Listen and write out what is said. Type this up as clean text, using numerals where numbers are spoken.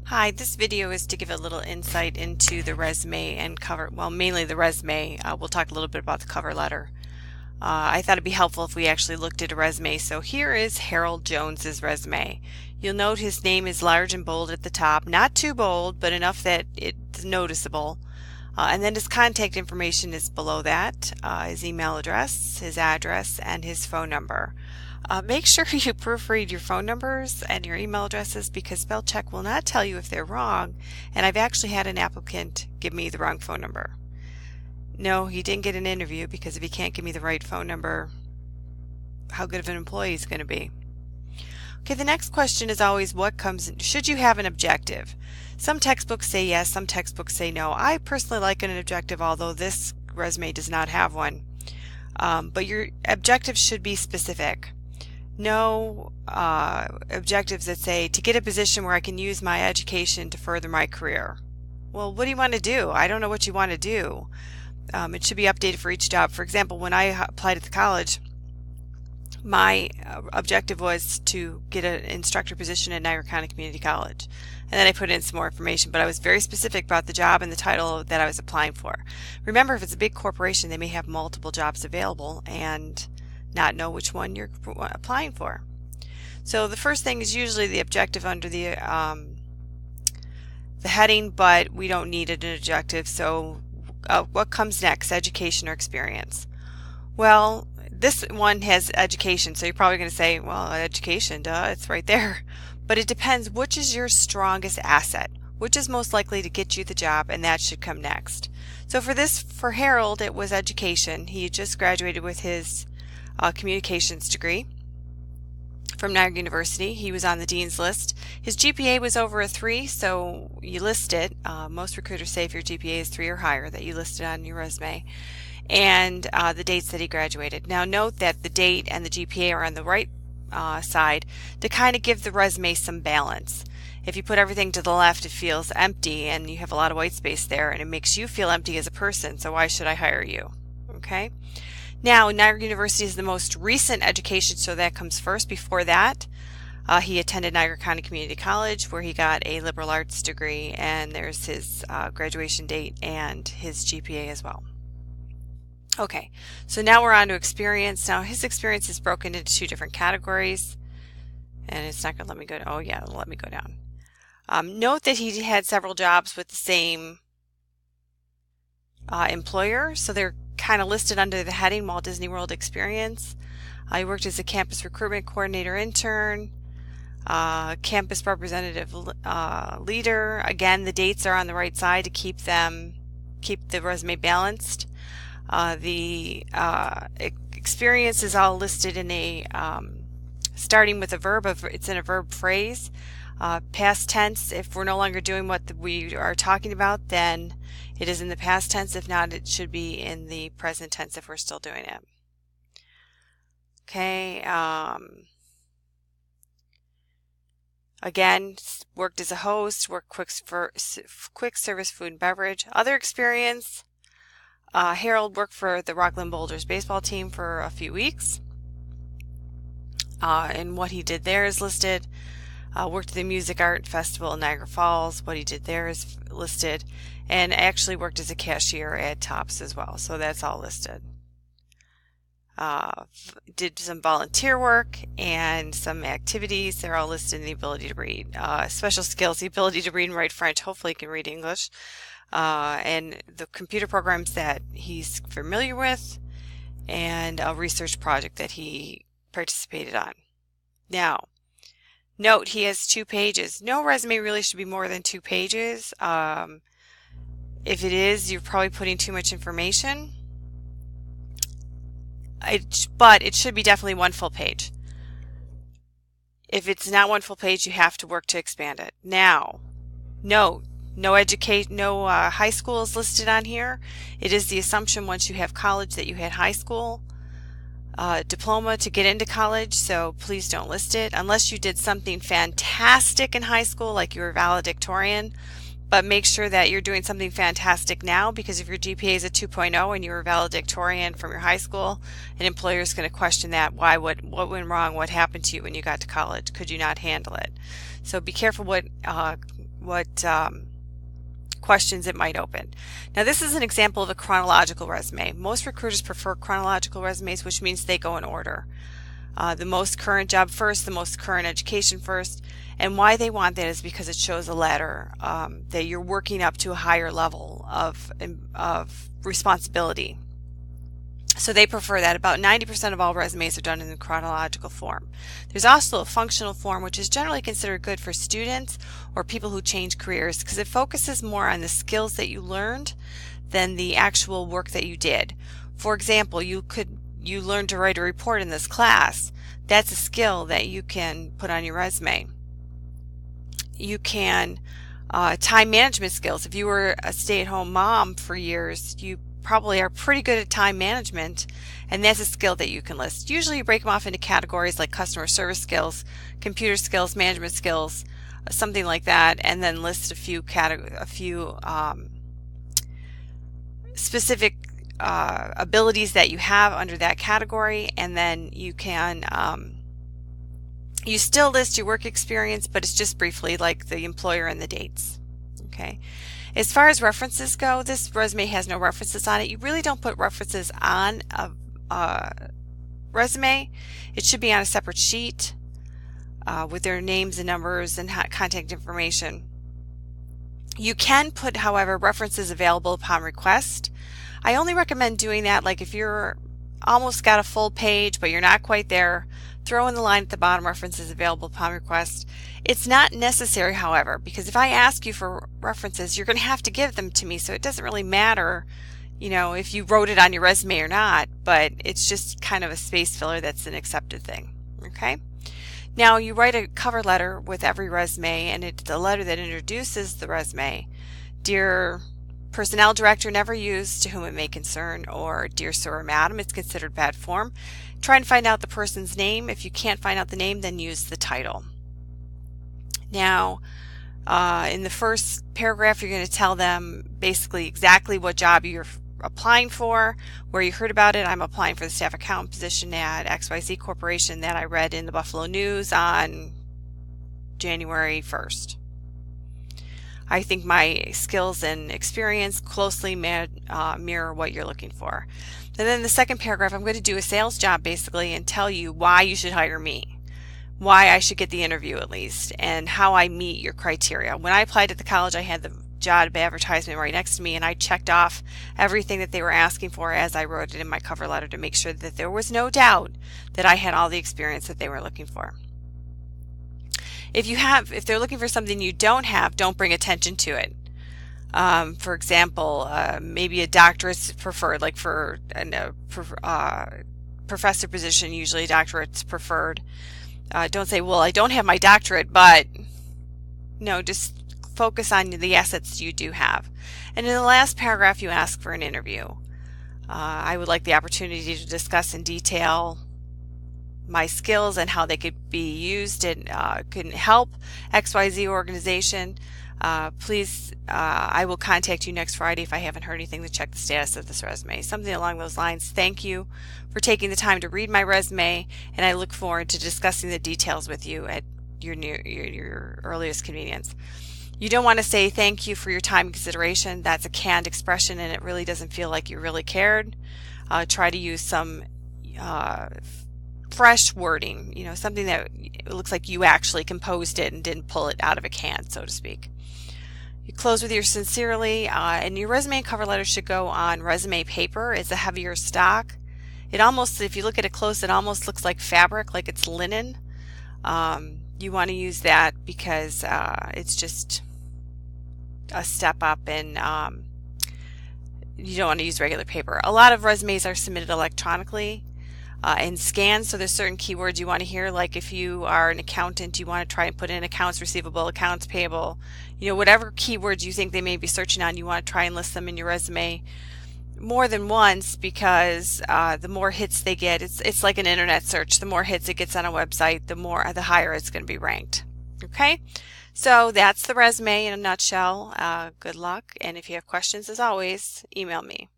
Hi, this video is to give a little insight into the resume and cover, well, mainly the resume. We'll talk a little bit about the cover letter. I thought it'd be helpful if we actually looked at a resume. So here is Harold Jones's resume. You'll note his name is large and bold at the top, not too bold, but enough that it's noticeable. And then his contact information is below that, his email address, his address, and his phone number. Make sure you proofread your phone numbers and your email addresses because spell check will not tell you if they're wrong, and I've actually had an applicant give me the wrong phone number. No, he didn't get an interview because if he can't give me the right phone number, how good of an employee is going to be? Okay, the next question is always should you have an objective? Some textbooks say yes, some textbooks say no. I personally like an objective, although this resume does not have one. But your objectives should be specific. No objectives that say to get a position where I can use my education to further my career. Well, what do you want to do? I don't know what you want to do. It should be updated for each job. For example, when I applied at the college, my objective was to get an instructor position at Niagara County Community College. And then I put in some more information, but I was very specific about the job and the title that I was applying for. Remember, if it's a big corporation, they may have multiple jobs available and not know which one you're applying for. So the first thing is usually the objective under the heading, but we don't need an objective. So what comes next, education or experience? Well, this one has education, so you're probably going to say, well, education, duh, it's right there. But it depends, which is your strongest asset? Which is most likely to get you the job, and that should come next. So for Harold, it was education. He had just graduated with his communications degree from Niagara University. He was on the dean's list. His GPA was over a 3, so you list it. Most recruiters say if your GPA is 3 or higher that you list it on your resume. And the dates that he graduated. Now note that the date and the GPA are on the right side to kind of give the resume some balance. If you put everything to the left, it feels empty and you have a lot of white space there, and it makes you feel empty as a person, so why should I hire you? Okay. Now, Niagara University is the most recent education, so that comes first. Before that, he attended Niagara County Community College, where he got a liberal arts degree, and there's his graduation date and his GPA as well. Okay, so now we're on to experience. Now his experience is broken into 2 different categories, and it's not going to let me go. Oh yeah, it'll let me go down. Note that he had several jobs with the same employer, so they're kind of listed under the heading Walt Disney World Experience. He worked as a campus recruitment coordinator intern, campus representative leader. Again, the dates are on the right side to keep the resume balanced. The experience is all listed in a starting with a verb. It's in a verb phrase. Past tense, if we're no longer doing what we are talking about, then it is in the past tense. If not, it should be in the present tense if we're still doing it. Okay. Again, worked as a host, worked quick service food and beverage. Other experience, Harold worked for the Rockland Boulders baseball team for a few weeks. And what he did there is listed. Worked at the Music Art Festival in Niagara Falls. What he did there is listed. And actually worked as a cashier at Tops as well. So that's all listed. Did some volunteer work and some activities. They're all listed in the ability to read. Special skills, the ability to read and write French. Hopefully he can read English. And the computer programs that he's familiar with, and a research project that he participated on. Now, note he has 2 pages. No resume really should be more than 2 pages. If it is, you're probably putting too much information. But it should be definitely 1 full page. If it's not 1 full page, you have to work to expand it. Now, note, no high school is listed on here. It is the assumption once you have college that you had high school diploma to get into college, so please don't list it unless you did something fantastic in high school, like you were valedictorian. But make sure that you're doing something fantastic now, because if your GPA is a 2.0 and you were valedictorian from your high school, an employer is going to question that. Why? What went wrong? What happened to you when you got to college? Could you not handle it? So be careful what questions it might open. Now this is an example of a chronological resume. Most recruiters prefer chronological resumes, which means they go in order. The most current job first, the most current education first, and why they want that is because it shows a ladder that you're working up to a higher level of responsibility. So they prefer that. About 90% of all resumes are done in the chronological form. There's also a functional form, which is generally considered good for students or people who change careers because it focuses more on the skills that you learned than the actual work that you did. For example, you learned to write a report in this class. That's a skill that you can put on your resume. You can time management skills. If you were a stay-at-home mom for years, you probably are pretty good at time management, and that's a skill that you can list. Usually you break them off into categories like customer service skills, computer skills, management skills, something like that, and then list a few specific abilities that you have under that category, and then you can you still list your work experience, but it's just briefly, like the employer and the dates. Okay. As far as references go, this resume has no references on it. You really don't put references on a resume. It should be on a separate sheet with their names and numbers and contact information. You can put, however, references available upon request. I only recommend doing that like if you're almost got a full page but you're not quite there, throw in the line at the bottom, references available upon request. It's not necessary, however, because if I ask you for references, you're going to have to give them to me, so it doesn't really matter, you know, if you wrote it on your resume or not, but it's just kind of a space filler that's an accepted thing. Okay? Now, you write a cover letter with every resume, and it's a letter that introduces the resume. Dear Personnel Director never used, to whom it may concern, or Dear Sir or Madam. It's considered bad form. Try and find out the person's name. If you can't find out the name, then use the title. Now, in the first paragraph, you're going to tell them basically exactly what job you're applying for, where you heard about it. I'm applying for the staff accountant position at XYZ Corporation that I read in the Buffalo News on January 1st. I think my skills and experience closely mirror what you're looking for. And then the second paragraph, I'm going to do a sales job basically and tell you why you should hire me, why I should get the interview at least, and how I meet your criteria. When I applied at the college, I had the job advertisement right next to me, and I checked off everything that they were asking for as I wrote it in my cover letter to make sure that there was no doubt that I had all the experience that they were looking for. If they're looking for something you don't have, don't bring attention to it. For example, maybe a doctorate's preferred, like for a professor position, usually a doctorate's preferred. Don't say, well, I don't have my doctorate, but no, just focus on the assets you do have. And in the last paragraph, you ask for an interview. I would like the opportunity to discuss in detail my skills and how they could be used and can help XYZ organization. Please, I will contact you next Friday if I haven't heard anything to check the status of this resume. Something along those lines. Thank you for taking the time to read my resume, and I look forward to discussing the details with you at your earliest convenience. You don't want to say thank you for your time and consideration. That's a canned expression, and it really doesn't feel like you really cared. Try to use some fresh wording, you know, something that looks like you actually composed it and didn't pull it out of a can, so to speak. You close with your sincerely, and your resume and cover letter should go on resume paper. It's a heavier stock. It almost, if you look at it close, it almost looks like fabric, like it's linen. You want to use that because it's just a step up, and you don't want to use regular paper. A lot of resumes are submitted electronically and scanned, so there's certain keywords you want to hear, like if you are an accountant, you want to try and put in accounts receivable, accounts payable, you know, whatever keywords you think they may be searching on, you want to try and list them in your resume more than once, because the more hits they get, it's like an internet search. The more hits it gets on a website, the higher it's going to be ranked. Okay, so that's the resume in a nutshell. Good luck, and if you have questions, as always, email me.